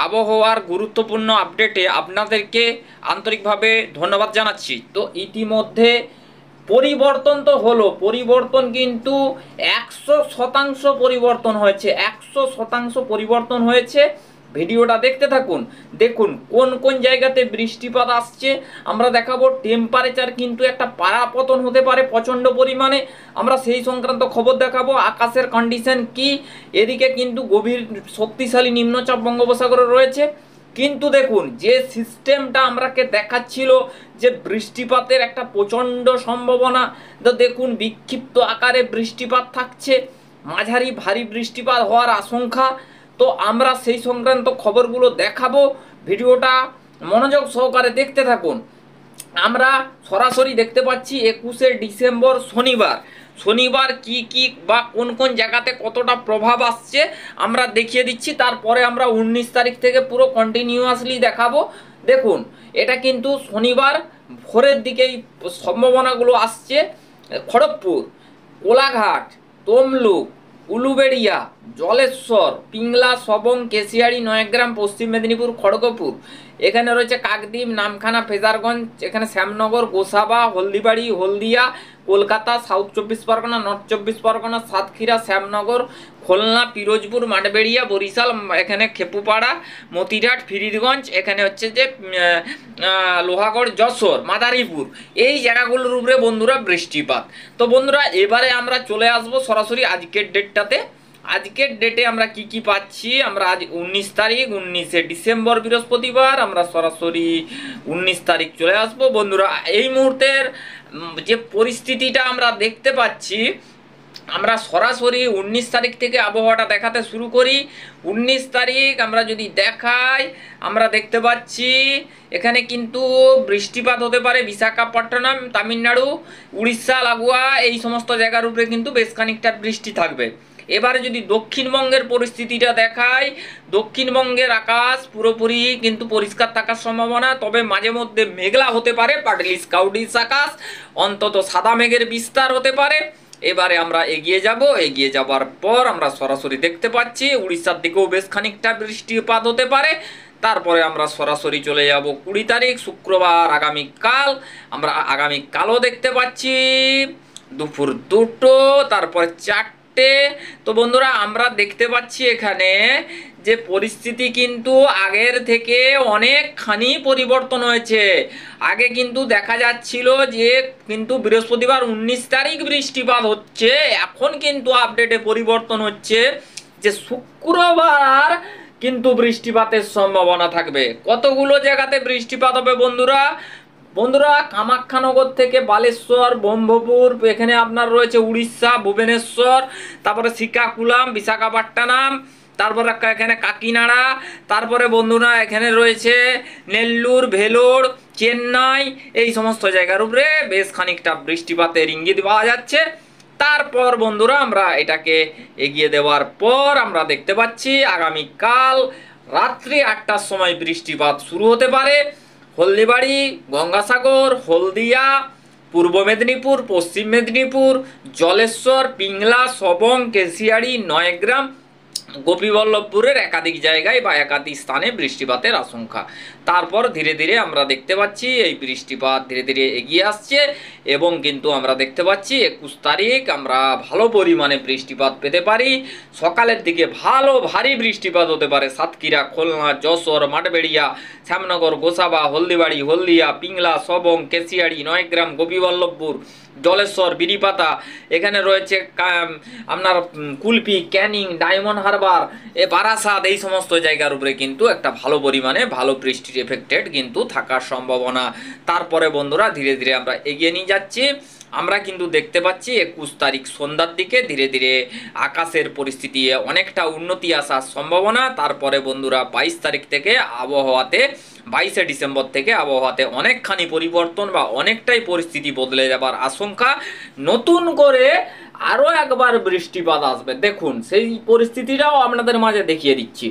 আবহাওয়ার গুরুত্বপূর্ণ আপডেটে আপনাদেরকে আন্তরিকভাবে ধন্যবাদ জানাচ্ছি। তো ইতিমধ্যে পরিবর্তন তো হলো, পরিবর্তন কিন্তু 100% পরিবর্তন হয়েছে, 100% পরিবর্তন হয়েছে। ভিডিওটা দেখতে থাকুন, দেখুন কোন কোন জায়গাতে বৃষ্টিপাত আসছে আমরা দেখাবো। টেম্পারেচার কিন্তু একটা পারাপতন হতে পারে প্রচণ্ড পরিমাণে, আমরা সেই সংক্রান্ত খবর দেখাবো। আকাশের কন্ডিশন কি, এদিকে কিন্তু গভীর শক্তিশালী নিম্নচাপ বঙ্গোপসাগরে রয়েছে, কিন্তু দেখুন যে সিস্টেমটা আমরাকে দেখাচ্ছিল যে বৃষ্টিপাতের একটা প্রচণ্ড সম্ভাবনা, তো দেখুন বিক্ষিপ্ত আকারে বৃষ্টিপাত থাকছে, মাঝারি ভারী বৃষ্টিপাত হওয়ার আশঙ্কা। তো আমরা সেই সংক্রান্ত খবরগুলো দেখাবো, ভিডিওটা মনোযোগ সহকারে দেখতে থাকুন। আমরা সরাসরি দেখতে পাচ্ছি 21শে ডিসেম্বর শনিবার কি কি বা কোন কোন জায়গাতে কতটা প্রভাব আসছে আমরা দেখিয়ে দিচ্ছি। তারপরে আমরা 19 তারিখ থেকে পুরো কন্টিনিউয়াসলি দেখাবো। দেখুন এটা কিন্তু শনিবার ভোরের দিকেই সম্ভাবনাগুলো আসছে। খড়গপুর, কোলাঘাট, তমলুক, উলুবেড়িয়া, জলেশ্বর, পিংলা, সবং, কেশিয়াড়ি, নয়গ্রাম, পশ্চিম মেদিনীপুর, খড়গপুর, এখানে রয়েছে কাকদ্বীপ, নামখানা, ফেজারগঞ্জ, এখানে শ্যামনগর, গোসাবা, হলদিবাড়ি, হলদিয়া, কলকাতা, সাউথ 24 পরগনা, নর্থ 24 পরগনা, সাতক্ষীরা, শ্যামনগর, খুলনা, পিরোজপুর, মাঠবেড়িয়া, বরিশাল, এখানে খেপুপাড়া, মতিরাট, ফরিদগঞ্জ, এখানে হচ্ছে যে লোহাগড়, যশোর, মাদারীপুর, এই জায়গাগুলোর উপরে বন্ধুরা বৃষ্টিপাত। তো বন্ধুরা এবারে আমরা চলে আসবো সরাসরি আজকের ডেটটাতে। আজকের ডেটে আমরা কি কি পাচ্ছি, আমরা আজ 19 তারিখ, 19শে ডিসেম্বর বৃহস্পতিবার, আমরা সরাসরি 19 তারিখ চলে আসবো। বন্ধুরা এই মুহূর্তের যে পরিস্থিতিটা আমরা দেখতে পাচ্ছি, আমরা সরাসরি 19 তারিখ থেকে আবহাওয়াটা দেখাতে শুরু করি। 19 তারিখ আমরা যদি দেখাই, আমরা দেখতে পাচ্ছি এখানে কিন্তু বৃষ্টিপাত হতে পারে বিশাখাপট্টনম, তামিলনাড়ু, উড়িষ্যা লাগোয়া এই সমস্ত জায়গার উপরে কিন্তু বেশ খানিকটা বৃষ্টি থাকবে। এবারে যদি দক্ষিণবঙ্গের পরিস্থিতিটা দেখাই, দক্ষিণবঙ্গের আকাশ পুরোপুরি কিন্তু পরিষ্কার থাকার সম্ভাবনা, তবে মাঝে মধ্যে মেঘলা হতে পারে, পার্টলি ক্লাউডিশ আকাশ, অন্তত সাদা মেঘের বিস্তার হতে পারে। এবারে আমরা এগিয়ে যাবার পর আমরা সরাসরি দেখতে পাচ্ছি উড়িষ্যার দিকেও বেশ খানিকটা বৃষ্টিপাত হতে পারে। তারপরে আমরা সরাসরি চলে যাব 20 তারিখ শুক্রবার, আগামীকাল। আমরা আগামীকালও দেখতে পাচ্ছি দুপুর 2টো, তারপরে 4টে। তো বন্ধুরা আমরা দেখতে পাচ্ছি এখানে যে পরিস্থিতি কিন্তু আগের থেকে অনেকখানি পরিবর্তন হয়েছে। আগে কিন্তু দেখা যাচ্ছিল যে কিন্তু বৃহস্পতিবার 19 তারিখ বৃষ্টিপাত হচ্ছে, এখন কিন্তু আপডেটে পরিবর্তন হচ্ছে যে শুক্রবার কিন্তু বৃষ্টিপাতের সম্ভাবনা থাকবে। কতগুলো জায়গাতে বৃষ্টিপাত হবে বন্ধুরা কামাখ্যানগর থেকে বালেশ্বর, ব্রহ্মপুর, এখানে আপনার রয়েছে উড়িষ্যা, ভুবনেশ্বর, তারপরে শ্রীকাকুলাম, বিশাখাপট্টনম, তারপরে এখানে কাকিনাড়া, তারপরে বন্ধুরা এখানে রয়েছে নেল্লুর, ভেলোর, চেন্নাই, এই সমস্ত জায়গার উপরে বেশ খানিকটা বৃষ্টিপাতের ইঙ্গিত পাওয়া যাচ্ছে। তারপর বন্ধুরা আমরা এটাকে এগিয়ে দেওয়ার পর আমরা দেখতে পাচ্ছি আগামীকাল রাত্রি 8টার সময় বৃষ্টিপাত শুরু হতে পারে। হলদিবাড়ি, গঙ্গাসাগর, হলদিয়া, পূর্ব মেদিনীপুর, পশ্চিম মেদিনীপুর, জলেশ্বর, পিংলা, সবং, কেশিয়াড়ি, নয়গ্রাম, গোপীবল্লভপুরের একাধিক জায়গায় বা একাধিক স্থানে বৃষ্টিপাতের আশঙ্কা। তারপর ধীরে ধীরে আমরা দেখতে পাচ্ছি এই বৃষ্টিপাত ধীরে ধীরে এগিয়ে আসছে, এবং কিন্তু আমরা দেখতে পাচ্ছি 21 তারিখ আমরা ভালো পরিমাণে বৃষ্টিপাত পেতে পারি। সকালের দিকে ভালো ভারী বৃষ্টিপাত হতে পারে সাতক্ষীরা, খুলনা, যশোর, মাঠবেড়িয়া, শ্যামনগর, গোসাবা, হলদিবাড়ি, হলদিয়া, পিংলা, সবং, কেশিয়াড়ি, নয়গ্রাম, গোপীবল্লভপুর, জলেশ্বর, বিরিপাতা, এখানে রয়েছে আপনার কুলপি, ক্যানিং, ডায়মন্ড হারবার, বারাসাত, এই সমস্ত জায়গার উপরে কিন্তু একটা ভালো পরিমাণে ভালো বৃষ্টির এফেক্টেড কিন্তু থাকার সম্ভাবনা। তারপরে বন্ধুরা ধীরে ধীরে আমরা এগিয়ে নিয়ে যাচ্ছি। আমরা কিন্তু দেখতে পাচ্ছি 21 তারিখ সন্ধ্যার দিকে ধীরে ধীরে আকাশের পরিস্থিতি অনেকটা উন্নতি আসার সম্ভাবনা। তারপরে বন্ধুরা 22 তারিখ থেকে আবহাওয়াতে, 22শে ডিসেম্বর থেকে আবহাওয়াতে অনেকখানি পরিবর্তন বা অনেকটাই পরিস্থিতি বদলে যাবার আশঙ্কা। নতুন করে আরও একবার বৃষ্টিপাত আসবে, দেখুন সেই পরিস্থিতিটাও আপনাদের মাঝে দেখিয়ে দিচ্ছি।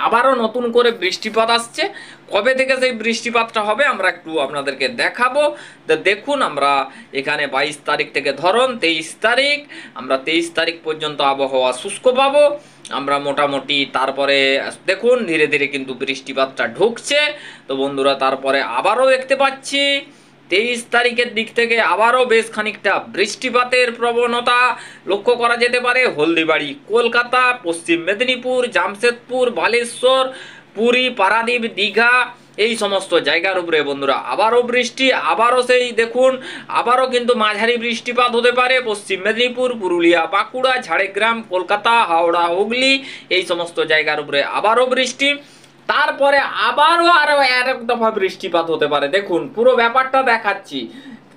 আবারও নতুন করে বৃষ্টিপাত আসছে। কবে থেকে সেই বৃষ্টিপাতটা হবে আমরা একটু আপনাদেরকে দেখাবো। তো দেখুন, আমরা এখানে 22 তারিখ থেকে ধরুন 23 তারিখ, আমরা 23 তারিখ পর্যন্ত আবহাওয়া শুষ্ক পাবো আমরা মোটামুটি। তারপরে দেখুন ধীরে ধীরে কিন্তু বৃষ্টিপাতটা ঢুকছে। তো বন্ধুরা তারপরে আবারও দেখতে পাচ্ছি 23 তারিখের দিক থেকে আবারও বেশ খানিকটা বৃষ্টিপাতের প্রবণতা লক্ষ্য করা যেতে পারে। হলদিবাড়ি, কলকাতা, পশ্চিম মেদিনীপুর, জামশেদপুর, বালেশ্বর, পুরী, পারাদ্বীপ, দীঘা, এই সমস্ত জায়গার উপরে বন্ধুরা আবারও বৃষ্টি। আবারও সেই দেখুন, আবারও কিন্তু মাঝারি বৃষ্টিপাত হতে পারে পশ্চিম মেদিনীপুর, পুরুলিয়া, বাঁকুড়া, ঝাড়গ্রাম, কলকাতা, হাওড়া, হুগলি, এই সমস্ত জায়গার উপরে আবারও বৃষ্টি। তারপরে আবারও আরো এক দফা বৃষ্টিপাত হতে পারে। দেখুন পুরো ব্যাপারটা দেখাচ্ছি,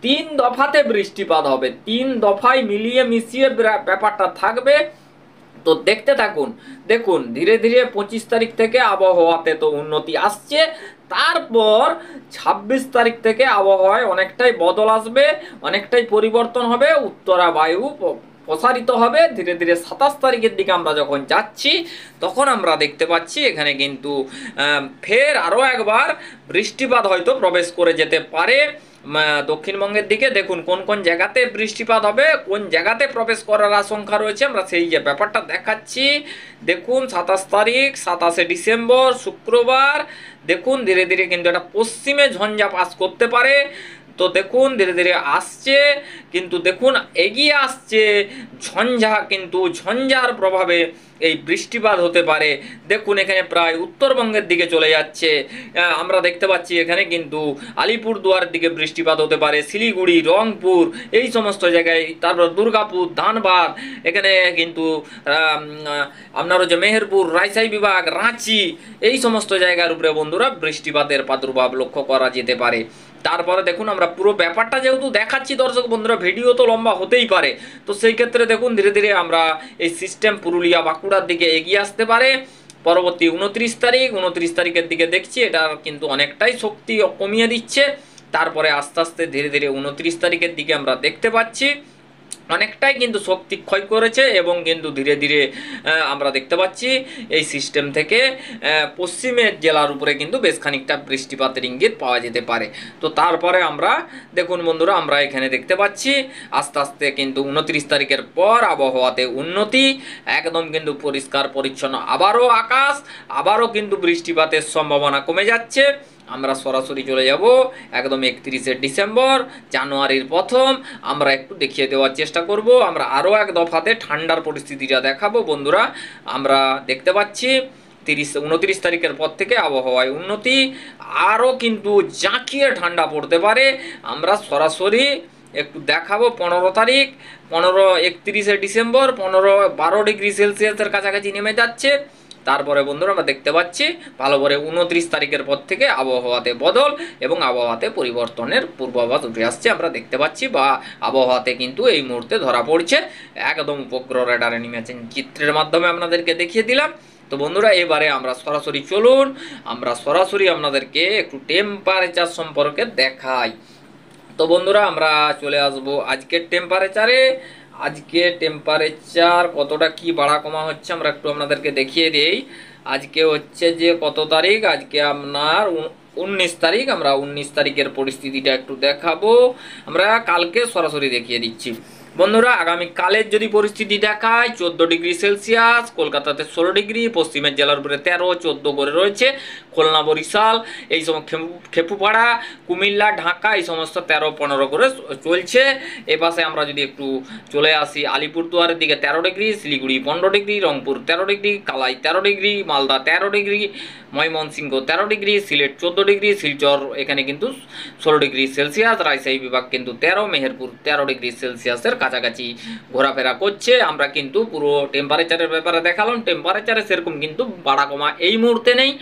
3 দফাতে বৃষ্টিপাত হবে, 3 দফায় মিলিয়ে মিশিয়ে ব্যাপারটা থাকবে। তো দেখতে থাকুন। দেখুন ধীরে ধীরে 25 তারিখ থেকে আবহাওয়াতে তো উন্নতি আসছে। তারপর 26 তারিখ থেকে আবহাওয়ায় অনেকটাই বদল আসবে, অনেকটাই পরিবর্তন হবে, উত্তরা বায়ু প্রসারিত হবে ধীরে ধীরে। 27 তারিখের দিকে আমরা যখন যাচ্ছি তখন আমরা দেখতে পাচ্ছি এখানে কিন্তু ফের আরও একবার বৃষ্টিপাত হয়তো প্রবেশ করে যেতে পারে দক্ষিণবঙ্গের দিকে। দেখুন কোন কোন জায়গাতে বৃষ্টিপাত হবে, কোন জায়গাতে প্রবেশ করার আশঙ্কা রয়েছে, আমরা সেই যে ব্যাপারটা দেখাচ্ছি। দেখুন 27 তারিখ, 27শে ডিসেম্বর শুক্রবার, দেখুন ধীরে ধীরে কিন্তু এটা পশ্চিমে ঝঞ্ঝা পাস করতে পারে। তো দেখুন ধীরে ধীরে আসছে, কিন্তু দেখুন এগিয়ে আসছে ঝঞ্ঝা, কিন্তু ঝঞ্ঝার প্রভাবে এই বৃষ্টিপাত হতে পারে। দেখুন এখানে প্রায় উত্তরবঙ্গের দিকে চলে যাচ্ছে। আমরা দেখতে পাচ্ছি এখানে কিন্তু আলিপুরদুয়ারের দিকে বৃষ্টিপাত হতে পারে, শিলিগুড়ি, রংপুর, এই সমস্ত জায়গায়। তারপর দুর্গাপুর, ধানবাদ, এখানে কিন্তু আপনার হচ্ছে মেহেরপুর, রাজশাহী বিভাগ, রাঁচি, এই সমস্ত জায়গার উপরে বন্ধুরা বৃষ্টিপাতের প্রাদুর্ভাব লক্ষ্য করা যেতে পারে। তারপরে দেখুন আমরা পুরো ব্যাপারটা যেহেতু দেখাচ্ছি দর্শক বন্ধুরা, ভিডিও তো লম্বা হতেই পারে, তো সেই ক্ষেত্রে দেখুন ধীরে ধীরে আমরা এই সিস্টেম পুরুলিয়া বাঁকুড়ার দিকে এগিয়ে আসতে পারে। পরবর্তী 29 তারিখ, 29 তারিখের দিকে দেখছি এটা কিন্তু অনেকটাই শক্তি কমিয়ে দিচ্ছে। তারপরে আস্তে আস্তে ধীরে ধীরে 29 তারিখের দিকে আমরা দেখতে পাচ্ছি অনেকটাই কিন্তু শক্তি ক্ষয় করেছে, এবং কিন্তু ধীরে ধীরে আমরা দেখতে পাচ্ছি এই সিস্টেম থেকে পশ্চিমের জেলার উপরে কিন্তু বেশ খানিকটা বৃষ্টিপাতের ইঙ্গিত পাওয়া যেতে পারে। তো তারপরে আমরা দেখুন বন্ধুরা, আমরা এখানে দেখতে পাচ্ছি আস্তে আস্তে কিন্তু 29 তারিখের পর আবহাওয়াতে উন্নতি, একদম কিন্তু পরিষ্কার পরিচ্ছন্ন আবারও আকাশ, আবারও কিন্তু বৃষ্টিপাতের সম্ভাবনা কমে যাচ্ছে। আমরা সরাসরি চলে যাব একদম 31শে ডিসেম্বর, জানুয়ারির প্রথম। আমরা একটু দেখিয়ে দেওয়ার চেষ্টা করব, আমরা আরও এক দফাতে ঠান্ডার পরিস্থিতিটা দেখাবো বন্ধুরা। আমরা দেখতে পাচ্ছি 29 তারিখের পর থেকে আবহাওয়ায় উন্নতি, আরও কিন্তু জাঁকিয়ে ঠান্ডা পড়তে পারে। আমরা সরাসরি একটু দেখাবো 15 তারিখ, 31শে ডিসেম্বর 12 ডিগ্রি সেলসিয়াসের কাছাকাছি নেমে যাচ্ছে। তারপরে বন্ধুরা আমরা দেখতে পাচ্ছি ভালো করে 29 তারিখের পর থেকে আবহাওয়াতে বদল এবং আবহাওয়াতে পরিবর্তনের পূর্বাভাস উঠে আসছে আমরা দেখতে পাচ্ছি, বা আবহাওয়াতে কিন্তু এই মুহূর্তে ধরা পড়ছে। একদম উপগ্রহ রেডার অ্যানিমেশন চিত্রের মাধ্যমে আপনাদেরকে দেখিয়ে দিলাম। তো বন্ধুরা এবারে আমরা সরাসরি চলুন, আমরা সরাসরি আপনাদেরকে একটু টেম্পারেচার সম্পর্কে দেখাই। তো বন্ধুরা আমরা চলে আসব আজকের টেম্পারেচারে। আজকে টেম্পারেচার কতটা কি বাড়া কমা হচ্ছে আমরা একটু আপনাদেরকে দেখিয়ে দিই। আজকে হচ্ছে যে কত তারিখ, আজকে আপনার 19 তারিখ। আমরা 19 তারিখের পরিস্থিতিটা একটু দেখাবো, আমরা কালকে সরাসরি দেখিয়ে দিচ্ছি বন্ধুরা। আগামী কালের যদি পরিস্থিতি দেখায় 14 ডিগ্রি সেলসিয়াস, কলকাতাতে 16 ডিগ্রি, পশ্চিমের জেলার উপরে 13, 14 করে রয়েছে, খুলনা, বরিশাল, এই সময় খেপুপাড়া, কুমিল্লা, ঢাকা, এই সমস্ত 13, 15 করে চলছে। এ পাশে আমরা যদি একটু চলে আসি আলিপুরদুয়ারের দিকে 13 degree, Siliguri 15 degree, Rangpur 13 degree, Kalai 13 degree, Malda 13 degree, Mymensingh 13 degree, Sylhet 14 degree, Silchar এখানে কিন্তু 16 ডিগ্রি সেলসিয়াস, রাজশাহী বিভাগ কিন্তু 13, মেহেরপুর 13 ডিগ্রি সেলসিয়াসের কাছাকাছি ঘোরাফেরা করছে। আমরা কিন্তু পুরো টেম্পারেচারের ব্যাপারে দেখালাম, টেম্পারেচারে সেরকম কিন্তু বাড়া কমা এই মুহূর্তে নেই।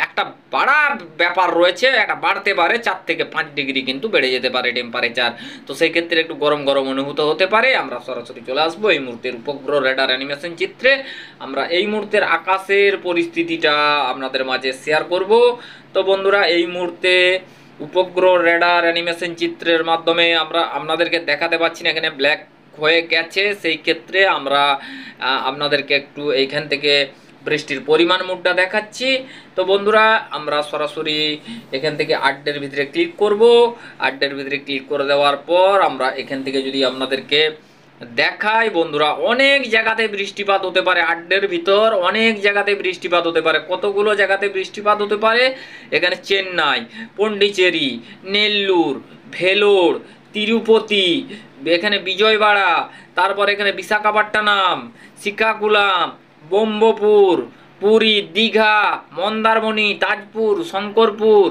একটা বাড়া ব্যাপার রয়েছে, একটা বাড়তে পারে 4 থেকে 5 ডিগ্রি কিন্তু বেড়ে যেতে পারে টেম্পারেচার। তো সেই ক্ষেত্রে একটু গরম গরম অনুভূত হতে পারে। আমরা সরাসরি চলে আসবো এই মুহূর্তের উপগ্রহ রেডার অ্যানিমেশন চিত্রে। আমরা এই মুহূর্তের আকাশের পরিস্থিতিটা আপনাদের মাঝে শেয়ার করব। তো বন্ধুরা এই মুহূর্তে উপগ্রহ রেডার অ্যানিমেশন চিত্রের মাধ্যমে আমরা আপনাদেরকে দেখাতে পাচ্ছি না, এখানে ব্ল্যাক হয়ে গেছে। সেই ক্ষেত্রে আমরা আপনাদেরকে একটু এইখান থেকে বৃষ্টির পরিমাণ মুডটা দেখাচ্ছি। তো বন্ধুরা আমরা সরাসরি এখান থেকে আড্ডের ভিতরে ক্লিক করব। আড্ডের ভিতরে ক্লিক করে দেওয়ার পর আমরা এখান থেকে যদি আপনাদেরকে দেখাই বন্ধুরা, অনেক জায়গাতে বৃষ্টিপাত হতে পারে। আড্ডের ভিতর অনেক জায়গাতে বৃষ্টিপাত হতে পারে। কতগুলো জায়গাতে বৃষ্টিপাত হতে পারে, এখানে চেন্নাই, পন্ডিচেরি, নেল্লুর, ভেলোর, তিরুপতি, এখানে বিজয়বাড়া, তারপর এখানে বিশাখাপট্টনম, শ্রীকাকুলাম, ব্রহ্মপুর, পুরী, দীঘা, মন্দারমণি, তাজপুর, শঙ্করপুর,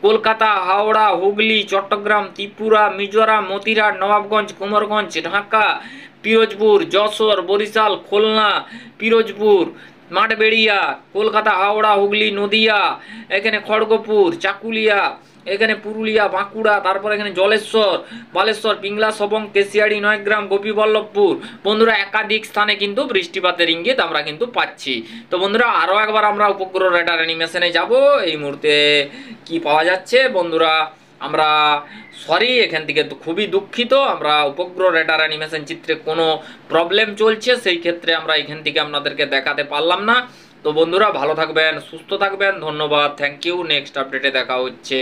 কলকাতা, হাওড়া, হুগলি, চট্টগ্রাম, ত্রিপুরা, মিজোরাম, মতিরাট, নবাবগঞ্জ, কুমারগঞ্জ, ঢাকা, পিরোজপুর, যশোর, বরিশাল, খুলনা, পিরোজপুর, মাঠবেড়িয়া, কলকাতা, হাওড়া, হুগলি, নদিয়া, এখানে খড়গপুর, চাকুলিয়া, এখানে পুরুলিয়া, বাঁকুড়া, তারপর এখানে জলেশ্বর, বালেশ্বর, পিংলা, সবং, কেশিয়াড়ি, নয়গ্রাম, গোপীবল্লভপুর। বন্ধুরা একাধিক স্থানে কিন্তু বৃষ্টিপাতের ইঙ্গিত আমরা কিন্তু পাচ্ছি। তো বন্ধুরা আরও একবার আমরা উপগ্রহ রেডার অ্যানিমেশনে যাব। এই মুহূর্তে কি পাওয়া যাচ্ছে বন্ধুরা, আমরা এখান থেকে তো খুবই দুঃখিত, আমরা উপগ্রহ রেডার অ্যানিমেশন চিত্রে কোনো প্রবলেম চলছে, সেই ক্ষেত্রে আমরা এখান থেকে আপনাদেরকে দেখাতে পারলাম না। তো বন্ধুরা ভালো থাকবেন, সুস্থ থাকবেন, ধন্যবাদ, থ্যাংক ইউ। নেক্সট আপডেটে দেখা হচ্ছে।